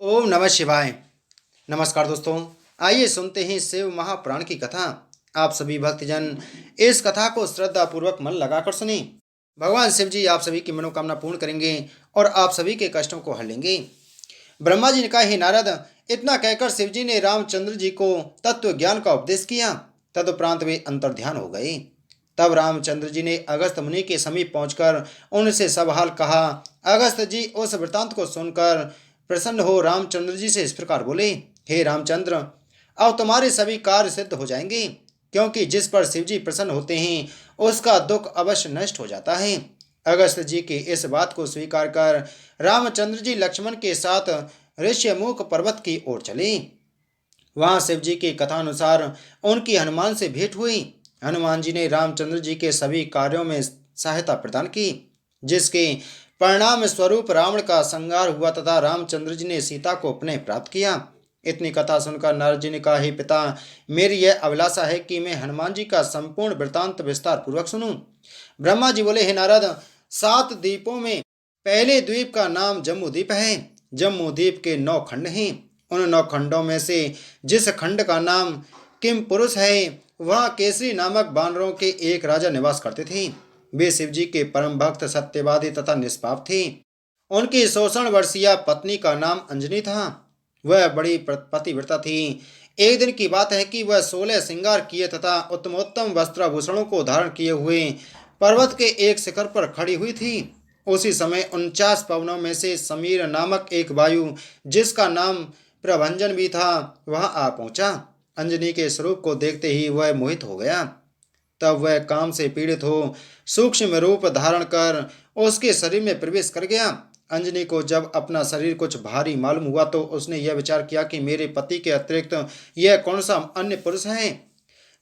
ओम नमः शिवाय। नमस्कार दोस्तों। आइए सुनते हैं शिव महापुराण की कथा। आप सभी भक्तजन इस कथा को श्रद्धा पूर्वक मन लगाकर सुने। भगवान शिव जी आप सभी की मनोकामना पूर्ण करेंगे और आप सभी के कष्टों को हर लेंगे। ब्रह्मा जी ने कहा, हे नारद, इतना कहकर शिव जी ने रामचंद्र जी को तत्व ज्ञान का उपदेश किया। तदुपरांत वे अंतर्ध्यान हो गए। तब रामचंद्र जी ने अगस्त मुनि के समीप पहुंचकर उनसे सब हाल कहा। अगस्त जी उस वृतांत को सुनकर प्रसन्न हो रामचंद्र जी से इस प्रकार बोले, हे रामचंद्र, अब तुम्हारे सभी कार्य सिद्ध हो जाएंगे, क्योंकि जिस पर शिव जी प्रसन्न होते हैं उसका दुख अवश्य नष्ट हो जाता है। अगस्त जी की इस बात को स्वीकार कर रामचंद्र जी लक्ष्मण के साथ ऋष्यमुख पर्वत की ओर चले। वहां शिव जी की कथानुसार उनकी हनुमान से भेंट हुई। हनुमान जी ने रामचंद्र जी के सभी कार्यों में सहायता प्रदान की, जिसके परिणाम स्वरूप रावण का संहार हुआ तथा रामचंद्र जी ने सीता को पुनः प्राप्त किया। इतनी कथा सुनकर नारद जी ने कहा, हे पिता, मेरी यह अभिलाषा है कि मैं हनुमान जी का संपूर्ण वृतांत विस्तार पूर्वक सुनूं। ब्रह्मा जी बोले, हे नारद, 7 द्वीपों में पहले द्वीप का नाम जम्मू द्वीप है। जम्मू द्वीप के 9 खंड हैं। उन 9 खंडों में से जिस खंड का नाम किम पुरुष है, वहाँ केसरी नामक बानरों के एक राजा निवास करते थे। वे शिव जी के परम भक्त, सत्यवादी तथा निष्पाप थे। उनकी 16 वर्षीय पत्नी का नाम अंजनी था। वह बड़ी पतिव्रता थी। एक दिन की बात है कि वह 16 श्रृंगार किए तथा उत्तमोत्तम वस्त्राभूषणों को धारण किए हुए पर्वत के एक शिखर पर खड़ी हुई थी। उसी समय 49 पवनों में से समीर नामक एक वायु, जिसका नाम प्रभंजन भी था, वहां आ पहुंचा। अंजनी के स्वरूप को देखते ही वह मोहित हो गया। तब वह काम से पीड़ित हो सूक्ष्म रूप धारण कर उसके शरीर में प्रवेश कर गया। अंजनी को जब अपना शरीर कुछ भारी मालूम हुआ तो उसने यह विचार किया कि मेरे पति के अतिरिक्त यह कौन सा अन्य पुरुष है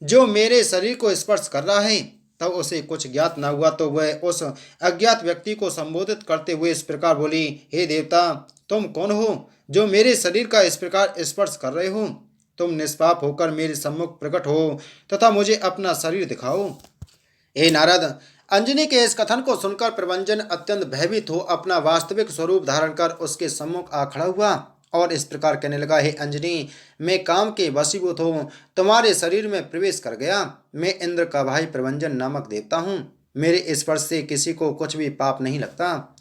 जो मेरे शरीर को स्पर्श कर रहा है। तब उसे कुछ ज्ञात न हुआ तो वह उस अज्ञात व्यक्ति को संबोधित करते हुए इस प्रकार बोली, हे देवता, तुम कौन हो जो मेरे शरीर का इस प्रकार स्पर्श कर रहे हो? तुम निष्पाप होकर मेरे सम्मुख प्रकट हो तथा मुझे अपना शरीर दिखाओ। हे नारद, अंजनी के इस कथन को सुनकर प्रभंजन अत्यंत भयभीत हो अपना वास्तविक स्वरूप धारण कर उसके सम्मुख आ खड़ा हुआ और इस प्रकार कहने लगा, हे अंजनी, मैं काम के वशीभूत हूँ, तुम्हारे शरीर में प्रवेश कर गया। मैं इंद्र का भाई प्रभंजन नामक देवता हूँ। मेरे स्पर्श से किसी को कुछ भी पाप नहीं लगता।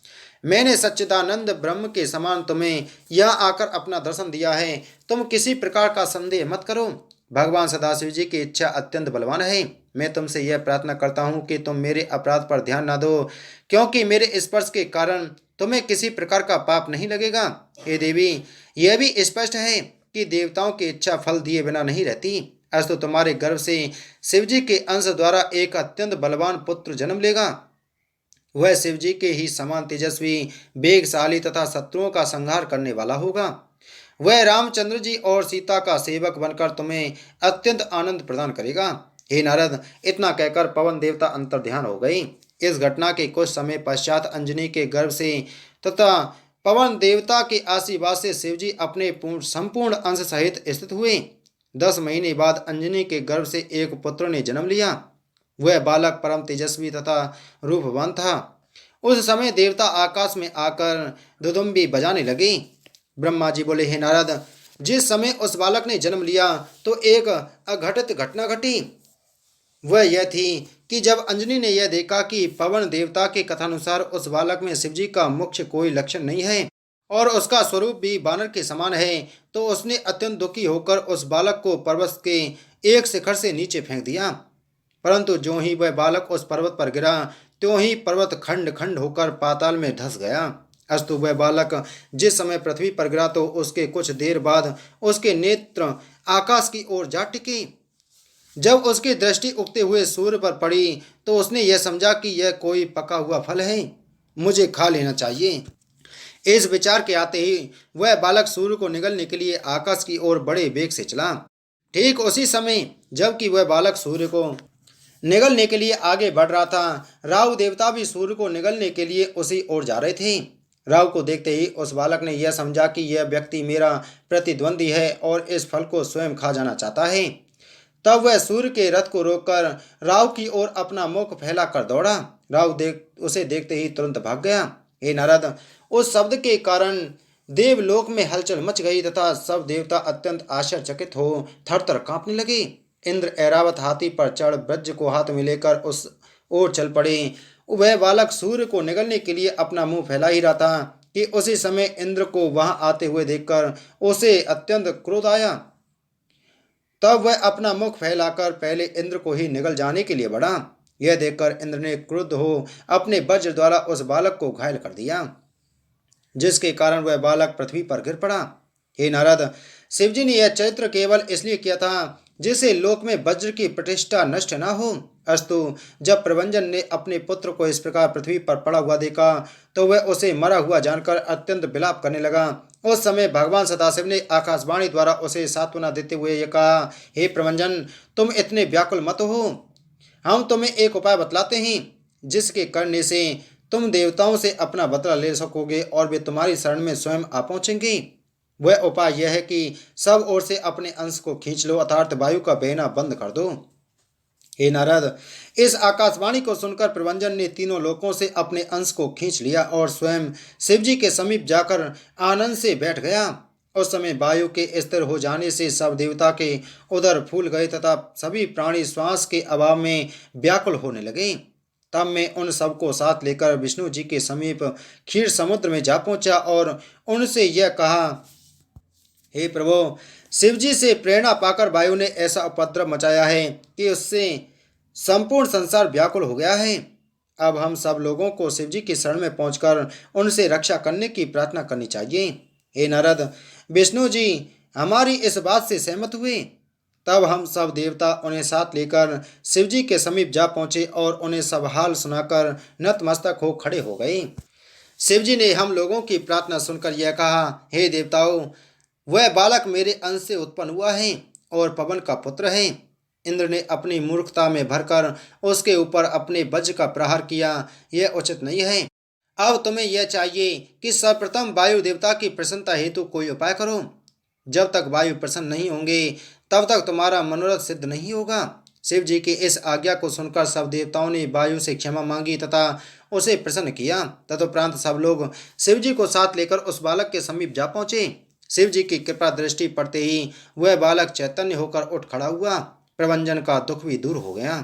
मैंने सच्चिदानंद ब्रह्म के समान तुम्हें यहाँ आकर अपना दर्शन दिया है। तुम किसी प्रकार का संदेह मत करो। भगवान सदाशिव जी की इच्छा अत्यंत बलवान है। मैं तुमसे यह प्रार्थना करता हूँ कि तुम मेरे अपराध पर ध्यान न दो, क्योंकि मेरे स्पर्श के कारण तुम्हें किसी प्रकार का पाप नहीं लगेगा। हे देवी, यह भी स्पष्ट है कि देवताओं की इच्छा फल दिए बिना नहीं रहती। अस्तु तुम्हारे गर्भ से शिवजी के अंश द्वारा एक अत्यंत बलवान पुत्र जन्म लेगा। वह शिवजी के ही समान तेजस्वी, वेगशाली तथा शत्रुओं का संहार करने वाला होगा। वह रामचंद्र जी और सीता का सेवक बनकर तुम्हें अत्यंत आनंद प्रदान करेगा। हे नारद, इतना कहकर पवन देवता अंतर्ध्यान हो गई। इस घटना के कुछ समय पश्चात अंजनी के गर्भ से तथा पवन देवता के आशीर्वाद से शिवजी अपने संपूर्ण अंश सहित स्थित हुए। 10 महीने बाद अंजनी के गर्भ से एक पुत्र ने जन्म लिया। वह बालक परम तेजस्वी तथा रूपवान था। उस समय देवता आकाश में आकर दुदुम्बी बजाने लगे। ब्रह्मा जी बोले, हे नारद, जिस समय उस बालक ने जन्म लिया तो एक अघटित घटना घटी। वह यह थी कि जब अंजनी ने यह देखा कि पवन देवता के कथानुसार उस बालक में शिवजी का मुख्य कोई लक्षण नहीं है और उसका स्वरूप भी बानर के समान है, तो उसने अत्यंत दुखी होकर उस बालक को पर्वत के एक शिखर से नीचे फेंक दिया। परंतु जो ही वह बालक उस पर्वत पर गिरा, त्यों ही पर्वत खंड खंड होकर पाताल में धंस गया। अस्तु वह बालक जिस समय पृथ्वी पर गिरा तो उसके कुछ देर बाद उसके नेत्र आकाश की ओर जा टिके। जब उसकी दृष्टि उगते हुए सूर्य पर पड़ी तो उसने यह समझा कि यह कोई पका हुआ फल है, मुझे खा लेना चाहिए। इस विचार के आते ही वह बालक सूर्य को निगलने के लिए आकाश की ओर बड़े वेग से चला। ठीक उसी समय जबकि वह बालक सूर्य को निगलने के लिए आगे बढ़ रहा था, राहु देवता भी सूर्य को निगलने के लिए उसी ओर जा रहे थे। राहु को देखते ही उस बालक ने यह समझा कि यह व्यक्ति मेरा प्रतिद्वंदी है और इस फल को स्वयं खा जाना चाहता है। तब वह सूर्य के रथ को रोककर राहु की ओर अपना मुख फैला कर दौड़ा। राहु उसे देखते ही तुरंत भाग गया। हे नारद, उस शब्द के कारण देवलोक में हलचल मच गई तथा सब देवता अत्यंत आश्चर्यचकित हो थरथर कांपने लगे। इंद्र ऐरावत हाथी पर चढ़ वज्र को हाथ में लेकर उस ओर चल पड़े। वह बालक सूर्य को निगलने के लिए अपना मुंह फैला ही रहा था कि उसी समय इंद्र को वहां आते हुए देखकर उसे अत्यंत क्रोध आया। तब वह अपना मुख फैलाकर पहले इंद्र को ही निगल जाने के लिए बढ़ा। यह देखकर इंद्र ने क्रुद्ध हो अपने वज्र द्वारा उस बालक को घायल कर दिया, जिसके कारण वह बालक पृथ्वी पर गिर पड़ा। हे नारद, शिवजी ने यह चरित्र केवल इसलिए किया था जिससे लोक में वज्र की प्रतिष्ठा नष्ट न हो। अस्तु, जब प्रभंजन ने अपने पुत्र को इस प्रकार पृथ्वी पर पड़ा हुआ देखा तो वह उसे मरा हुआ जानकर अत्यंत विलाप करने लगा। उस समय भगवान सदाशिव ने आकाशवाणी द्वारा उसे सांत्वना देते हुए यह कहा, हे प्रभंजन, तुम इतने व्याकुल मत हो। हम तुम्हें एक उपाय बतलाते हैं जिसके करने से तुम देवताओं से अपना बदला ले सकोगे और वे तुम्हारी शरण में स्वयं आ पहुंचेंगे। वह उपाय यह है कि सब ओर से अपने अंश को खींच लो, अर्थात वायु का बहना बंद कर दो। हे नारद, इस आकाशवाणी को सुनकर प्रभंजन ने तीनों लोकों से अपने अंश को खींच लिया और स्वयं शिवजी के समीप जाकर आनंद से बैठ गया। उस समय वायु के स्थिर हो जाने से सब देवता के उदर फूल गए तथा सभी प्राणी श्वास के अभाव में व्याकुल होने लगे। तब मैं उन सबको साथ लेकर विष्णु जी के समीप क्षीर समुद्र में जा पहुंचा और उनसे यह कहा, हे प्रभु, शिवजी से प्रेरणा पाकर वायु ने ऐसा उपद्रव मचाया है कि उससे संपूर्ण संसार व्याकुल हो गया है। अब हम सब लोगों को शिवजी की शरण में पहुंचकर उनसे रक्षा करने की प्रार्थना करनी चाहिए। हे नारद, विष्णु जी हमारी इस बात से सहमत हुए। तब हम सब देवता उन्हें साथ लेकर शिवजी के समीप जा पहुंचे और उन्हें सब हाल सुनाकर नतमस्तक हो खड़े हो गए। शिवजी ने हम लोगों की प्रार्थना सुनकर यह कहा, हे देवताओं, वह बालक मेरे अंश से उत्पन्न हुआ है और पवन का पुत्र है। इंद्र ने अपनी मूर्खता में भरकर उसके ऊपर अपने वज्र का प्रहार किया, यह उचित नहीं है। अब तुम्हें यह चाहिए कि सर्वप्रथम वायु देवता की प्रसन्नता हेतु कोई उपाय करो। जब तक वायु प्रसन्न नहीं होंगे तब तक तुम्हारा मनोरथ सिद्ध नहीं होगा। शिव जी की इस आज्ञा को सुनकर सब देवताओं ने वायु से क्षमा मांगी तथा उसे प्रसन्न किया। तदुपरांत सब लोग शिव जी को साथ लेकर उस बालक के समीप जा पहुंचे। शिव जी की कृपा दृष्टि पड़ते ही वह बालक चैतन्य होकर उठ खड़ा हुआ। प्रभंजन का दुख भी दूर हो गया।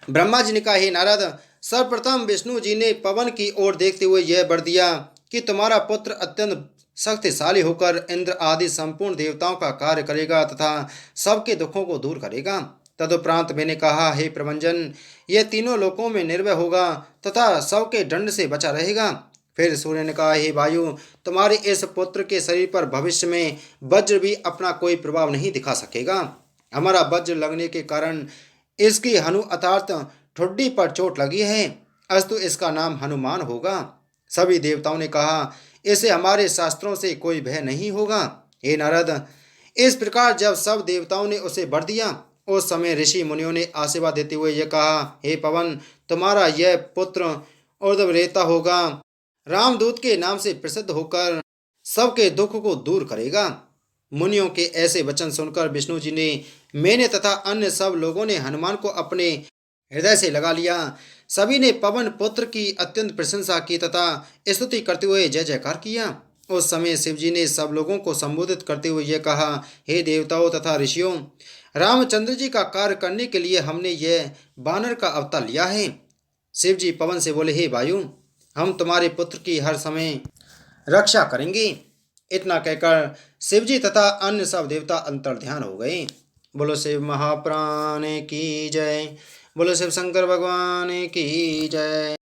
ब्रह्मा जी ने कहा, हे नारद, सर्वप्रथम विष्णु जी ने पवन की ओर देखते हुए यह वर दिया कि तुम्हारा पुत्र अत्यंत शक्तिशाली होकर इंद्र आदि संपूर्ण देवताओं का कार्य करेगा तथा सबके दुखों को दूर करेगा। तदुपरांत मैंने कहा, हे प्रभंजन, यह तीनों लोकों में निर्भय होगा तथा सबके दंड से बचा रहेगा। फिर सूर्य ने कहा, हे वायु, तुम्हारे इस पुत्र के शरीर पर भविष्य में वज्र भी अपना कोई प्रभाव नहीं दिखा सकेगा। हमारा वज्र लगने के कारण इसकी हनु अर्थात ठुड्डी पर चोट लगी है, अस्तु इसका नाम हनुमान होगा। सभी देवताओं ने कहा, इसे हमारे शास्त्रों से कोई भय नहीं होगा। हे नारद, इस प्रकार जब सब देवताओं ने उसे वर दिया उस समय ऋषि मुनियों ने आशीर्वाद देते हुए यह कहा, हे पवन, तुम्हारा यह पुत्र ऊर्ध्वरेता होगा, रामदूत के नाम से प्रसिद्ध होकर सबके दुख को दूर करेगा। मुनियों के ऐसे वचन सुनकर विष्णु जी ने, मैंने तथा अन्य सब लोगों ने हनुमान को अपने हृदय से लगा लिया। सभी ने पवन पुत्र की अत्यंत प्रशंसा की तथा स्तुति करते हुए जय जयकार किया। उस समय शिवजी ने सब लोगों को संबोधित करते हुए यह कहा, हे देवताओं तथा ऋषियों, रामचंद्र जी का कार्य करने के लिए हमने यह बानर का अवतार लिया है। शिवजी पवन से बोले, हे वायु, हम तुम्हारे पुत्र की हर समय रक्षा करेंगे। इतना कहकर शिवजी तथा अन्य सब देवता अंतर्ध्यान हो गए। बोलो शिव महाप्राण की जय। बोलो शिव शंकर भगवान की जय।